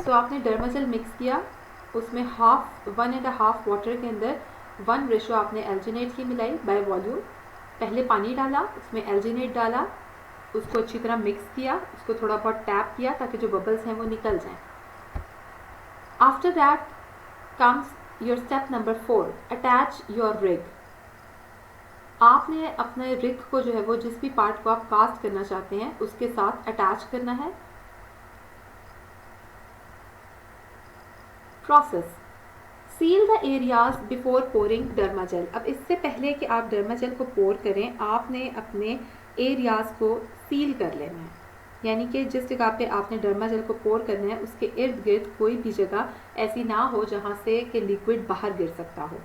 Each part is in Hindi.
सो आपने डर्माजेल मिक्स किया, उसमें 1.5 वाटर के अंदर 1 रेशो आपने एल्जिनेट की मिलाई बाय वॉल्यूम। पहले पानी डाला, उसमें एल्जिनेट डाला, उसको अच्छी तरह मिक्स किया, उसको थोड़ा बहुत टैप किया ताकि जो बबल्स हैं वो निकल जाएं। After that comes your step number 4, attach your rig. आपने अपने रिग को जो है वो जिस भी पार्ट को आप कास्ट करना चाहते हैं उसके साथ अटैच करना है। Process, seal the areas before pouring Dermagel. अब इससे पहले कि आप डर्माजेल को पोर करें, आपने अपने एरियाज को सील कर लेना है, यानी कि जिस जगह पे आपने डर्माजेल को पोर करना है उसके इर्द गिर्द कोई भी जगह ऐसी ना हो जहाँ से कि लिक्विड बाहर गिर सकता हो।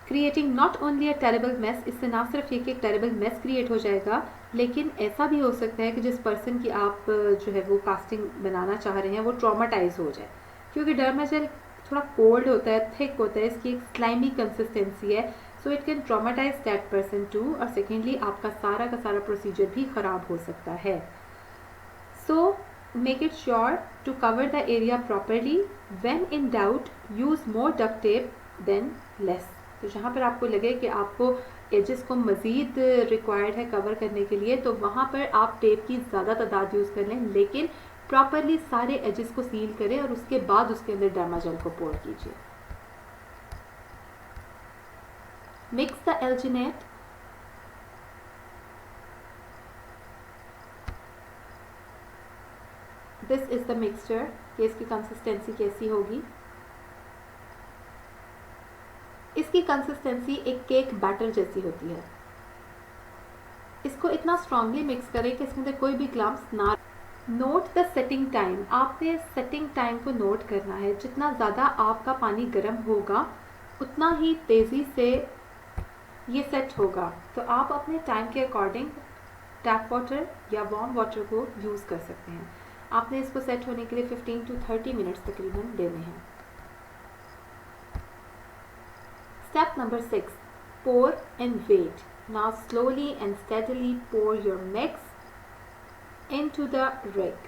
Creating not only a terrible mess, इससे ना सिर्फ ये कि एक टेरेबल मेस क्रिएट हो जाएगा, लेकिन ऐसा भी हो सकता है कि जिस पर्सन की आप जो है वो कास्टिंग बनाना चाह रहे हैं वो ट्रॉमाटाइज हो जाए, क्योंकि डर्माजेल थोड़ा कोल्ड होता है, थिक होता है, इसकी एक स्लाइमी कंसिस्टेंसी है, so it can traumatise that person too. और सेकेंडली आपका सारा का सारा प्रोसीजर भी ख़राब हो सकता है। So make it sure to cover the area properly. When in doubt use more duct tape than less. तो जहाँ पर आपको लगे कि आपको एजेस को मज़ीद रिक्वायर्ड है कवर करने के लिए, तो वहाँ पर आप टेप की ज़्यादा तादाद यूज़ कर लें, लेकिन प्रॉपरली सारे एजेस को सील करें और उसके बाद उसके अंदर डर्माजेल को पोर कीजिए। Mix the alginate. This is the mixture, कि इसकी कंसिस्टेंसी कैसी होगी। इसकी कंसिस्टेंसी एक केक बैटर जैसी होती है। इसको इतना स्ट्रांगली मिक्स करें कि इसमें कोई भी क्लम्प्स ना। नोट द सेटिंग टाइम, आपने सेटिंग टाइम को नोट करना है। जितना ज़्यादा आपका पानी गर्म होगा उतना ही तेज़ी से ये सेट होगा। तो आप अपने टाइम के अकॉर्डिंग टैप वाटर या वार्म वाटर को यूज़ कर सकते हैं। आपने इसको सेट होने के लिए 15 to 30 मिनट्स तकरीबन देने हैं। Step number 6, pour and wait. Now slowly and steadily pour your mix into the rig.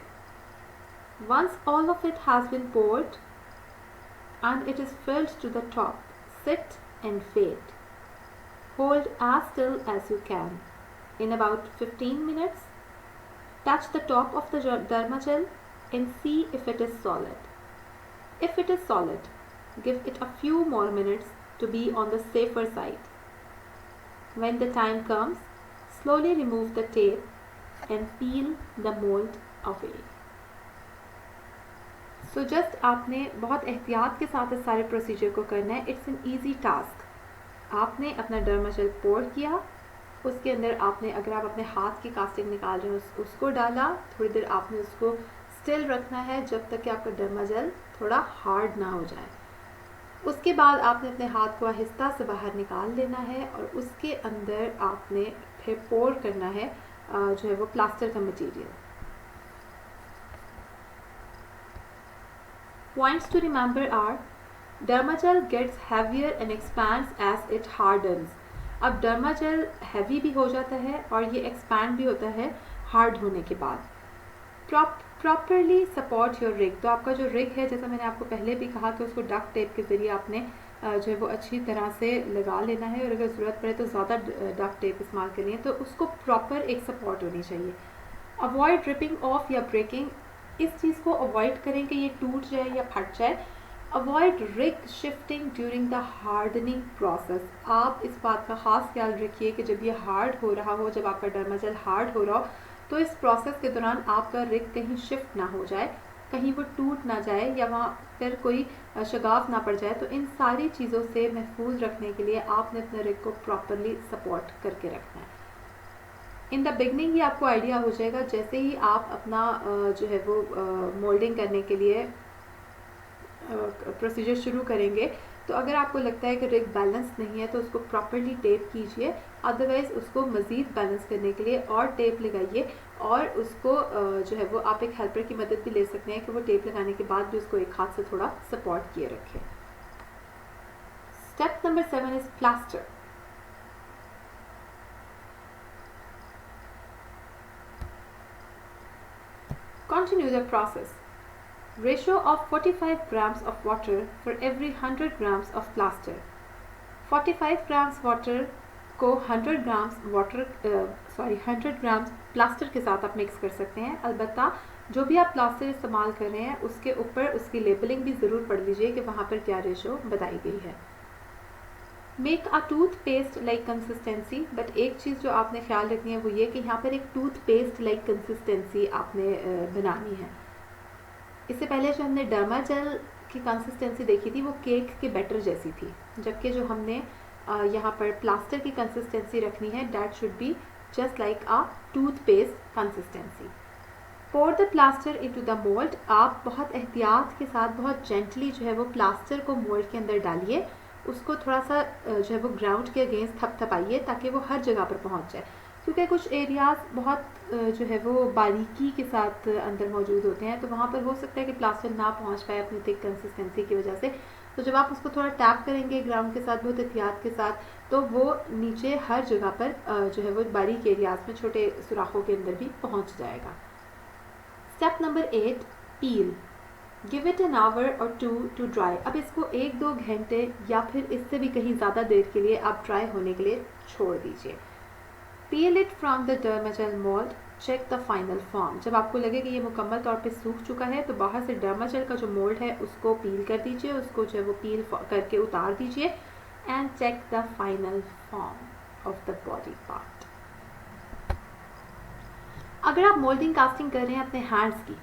Once all of it has been poured and it is filled to the top, sit and wait. Hold as still as you can. In about 15 minutes, touch the top of the Dermagel and see if it is solid. If it is solid, give it a few more minutes to be on the safer side. When the time comes, slowly remove the tape and peel the mold away. So just आपने बहुत एहतियात के साथ इस सारे प्रोसीजर को करना है। It's an easy task. आपने अपना डर्माजेल पोर किया, उसके अंदर आपने, अगर आप अपने हाथ की कास्टिंग निकाल रहे हो, उसको डाला, थोड़ी देर आपने उसको स्टिल रखना है जब तक कि आपका डर्माजेल थोड़ा हार्ड ना हो जाए। उसके बाद आपने अपने हाथ को आहिस्ता से बाहर निकाल लेना है और उसके अंदर आपने फिर पोर करना है जो है वो प्लास्टर का material. Points to remember are, Dermagel gets heavier and expands as it hardens. अब डर्माजेल हैवी भी हो जाता है और ये एक्सपैंड भी होता है हार्ड होने के बाद। Properly support your rig. तो आपका जो रिग है, जैसा मैंने आपको पहले भी कहा कि उसको डक्ट टेप के ज़रिए आपने जो है वो अच्छी तरह से लगा लेना है, और अगर ज़रूरत पड़े तो ज़्यादा डक्ट टेप इस्तेमाल करिए, तो उसको प्रॉपर एक सपोर्ट होनी चाहिए। अवॉइड ड्रिपिंग ऑफ या ब्रेकिंग, इस चीज़ को अवॉइड करें कि ये टूट जाए या फट जाए। Avoid rig shifting during the hardening process. आप इस बात का ख़ास ख्याल रखिए कि जब ये हार्ड हो रहा हो, जब आपका डर्माजेल हार्ड हो रहा हो, तो इस प्रोसेस के दौरान आपका रिग कहीं शिफ्ट ना हो जाए, कहीं वो टूट ना जाए या वहाँ पर कोई शगाफ ना पड़ जाए। तो इन सारी चीज़ों से महफूज रखने के लिए आपने अपने रिग को प्रॉपरली सपोर्ट करके रखना है। इन द बिगनिंग ही आपको आइडिया हो जाएगा, जैसे ही आप अपना जो है वो मोल्डिंग करने के लिए प्रोसीजर शुरू करेंगे, तो अगर आपको लगता है कि रिग बैलेंस नहीं है तो उसको प्रॉपरली टेप कीजिए, अदरवाइज़ उसको मज़ीद बैलेंस करने के लिए और टेप लगाइए, और उसको जो है वो आप एक हेल्पर की मदद भी ले सकते हैं कि वो टेप लगाने के बाद भी उसको एक हाथ से थोड़ा सपोर्ट किए रखें। Step number 7 is plaster. Continue the process. Ratio of 45 grams of water for every 100 grams of plaster. 45 grams water को 100 ग्राम्स वाटर 100 ग्राम्स प्लास्टर के साथ आप मिक्स कर सकते हैं। अलबत्ता जो भी आप प्लास्टर इस्तेमाल कर रहे हैं उसके ऊपर उसकी लेबलिंग भी ज़रूर पढ़ लीजिए कि वहाँ पर क्या रेशो बताई गई है। Make a tooth paste like consistency, but एक चीज़ जो आपने ख्याल रखनी है वो ये कि यहाँ पर एक टूथ पेस्ट लाइक कंसिस्टेंसी आपने बनानी है। इससे पहले जो हमने डर्माजेल की कंसिस्टेंसी देखी थी वो केक के बैटर जैसी थी, जबकि जो हमने यहाँ पर प्लास्टर की कंसिस्टेंसी रखनी है that should be just like a toothpaste consistency. Pour the plaster into the mould, आप बहुत एहतियात के साथ बहुत जेंटली जो है वो प्लास्टर को मोल्ड के अंदर डालिए, उसको थोड़ा सा जो है वो ग्राउंड के अगेंस्ट थपथपाइए ताकि वो हर जगह पर पहुँच जाए, क्योंकि कुछ एरियाज बहुत जो है वो बारीकी के साथ अंदर मौजूद होते हैं, तो वहाँ पर हो सकता है कि प्लास्टर ना पहुँच पाए अपनी थिक कंसिस्टेंसी की वजह से। तो जब आप उसको थोड़ा टैप करेंगे ग्राउंड के साथ बहुत एहतियात के साथ, तो वो नीचे हर जगह पर जो है वो बारीक एरियाज में छोटे सुराखों के अंदर भी पहुँच जाएगा। Step number 8, peel. Give it an hour और 2 टू ड्राई। अब इसको 1-2 घंटे या फिर इससे भी कहीं ज़्यादा देर के लिए आप ड्राई होने के लिए छोड़ दीजिए। Peel it from the Dermagel mould, check the final form. जब आपको लगे कि ये मुकम्मल तौर पे सूख चुका है तो बाहर से डर्माजेल का जो मोल्ड है उसको पील कर दीजिए, उसको जो है वो पील करके उतार दीजिए and check the final form of the body part. अगर आप मोल्डिंग कास्टिंग कर रहे हैं अपने हैंड्स की,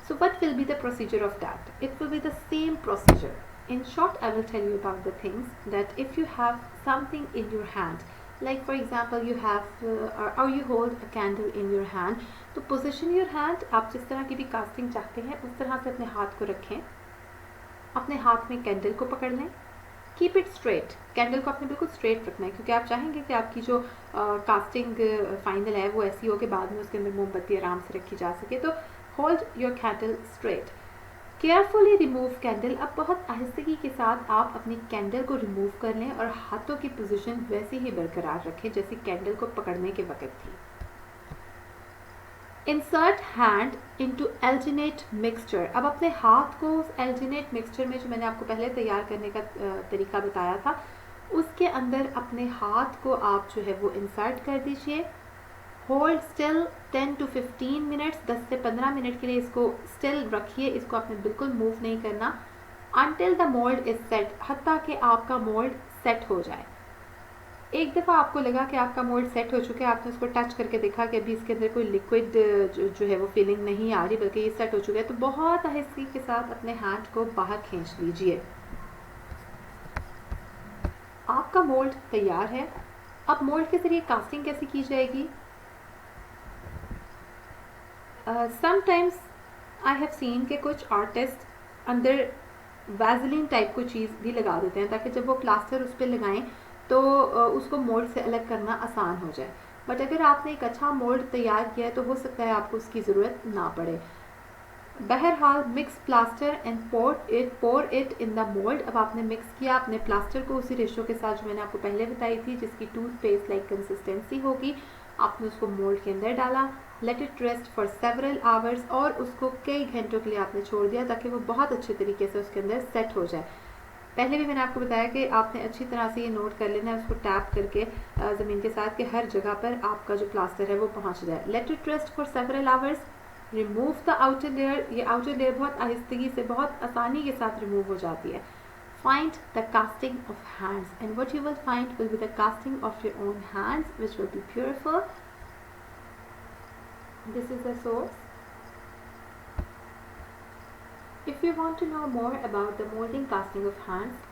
so what will be the procedure of that? It will be the same procedure. In short, I will tell you about the things that if you have something in your hand, like for example you have or you hold a candle in your hand, तो position your hand, आप जिस तरह की भी कास्टिंग चाहते हैं उस तरह से अपने हाथ को रखें, अपने हाथ में कैंडल को पकड़ लें, कीप इट स्ट्रेट, कैंडल को आपने बिल्कुल स्ट्रेट रखना है क्योंकि आप चाहेंगे कि आपकी जो कास्टिंग फाइनल है वो ऐसी हो कि बाद में उसके अंदर मोमबत्ती आराम से रखी जा सके। तो hold your candle straight, carefully remove candle. अब बहुत आहिस्तगी के साथ आप अपनी कैंडल को रिमूव कर लें और हाथों की पोजीशन वैसे ही बरकरार रखें जैसी कैंडल को पकड़ने के वक्त थी। Insert hand into alginate mixture. अब अपने हाथ को उस एल्जिनेट मिक्सचर में जो मैंने आपको पहले तैयार करने का तरीका बताया था उसके अंदर अपने हाथ को आप जो है वो इंसर्ट कर दीजिए। होल्ड स्टिल 10 to 15 मिनट्स, 10 से 15 मिनट के लिए इसको स्टिल रखिए, इसको आपने बिल्कुल मूव नहीं करना until the mould is set, हत्ता कि आपका मोल्ड सेट हो जाए। एक दफ़ा आपको लगा कि आपका मोल्ड सेट हो चुका है, आपने उसको टच करके देखा कि अभी इसके अंदर कोई लिक्विड जो है वो फीलिंग नहीं आ रही बल्कि ये सेट हो चुका है, तो बहुत आहिस्ते के साथ अपने हैंड को बाहर खींच लीजिए। आपका मोल्ड तैयार है। अब मोल्ड के ज़रिए कास्टिंग कैसे की जाएगी? समटाइम्स आई हैव सीन कि कुछ आर्टिस्ट अंदर वैजलिन टाइप को चीज़ भी लगा देते हैं ताकि जब वो प्लास्टर उस पर लगाएं तो उसको मोल्ड से अलग करना आसान हो जाए। बट अगर आपने एक अच्छा मोल्ड तैयार किया है तो हो सकता है आपको उसकी ज़रूरत ना पड़े। बहरहाल mix plaster and pour it in the mould. अब आपने मिक्स किया अपने प्लास्टर को उसी रेशो के साथ जो मैंने आपको पहले बताई थी जिसकी टूथपेस्ट लाइक कंसिस्टेंसी होगी, आपने उसको मोल्ड के अंदर डाला। Let it rest for several hours, और उसको कई घंटों के लिए आपने छोड़ दिया ताकि वो बहुत अच्छे तरीके से उसके अंदर सेट हो जाए। पहले भी मैंने आपको बताया कि आपने अच्छी तरह से ये नोट कर लेना है उसको टैप करके ज़मीन के साथ कि हर जगह पर आपका जो प्लास्टर है वो पहुंच जाए। Let it rest for several hours, remove the outer layer. ये आउटर लेयर बहुत आहिस्तगी से बहुत आसानी के साथ रिमूव हो जाती है। Find the casting of hands, and what you will find will be the casting of your own hands, which will be beautiful. This is the source. If you want to know more about the molding casting of hands,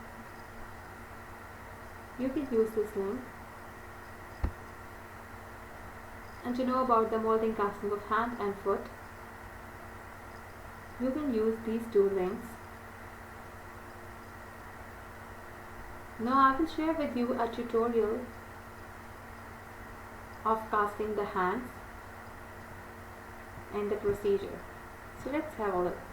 you can use this link. And to know about the molding casting of hand and foot, you can use these two links. Now I will share with you a tutorial of casting the hands and the procedure. So let's have a look.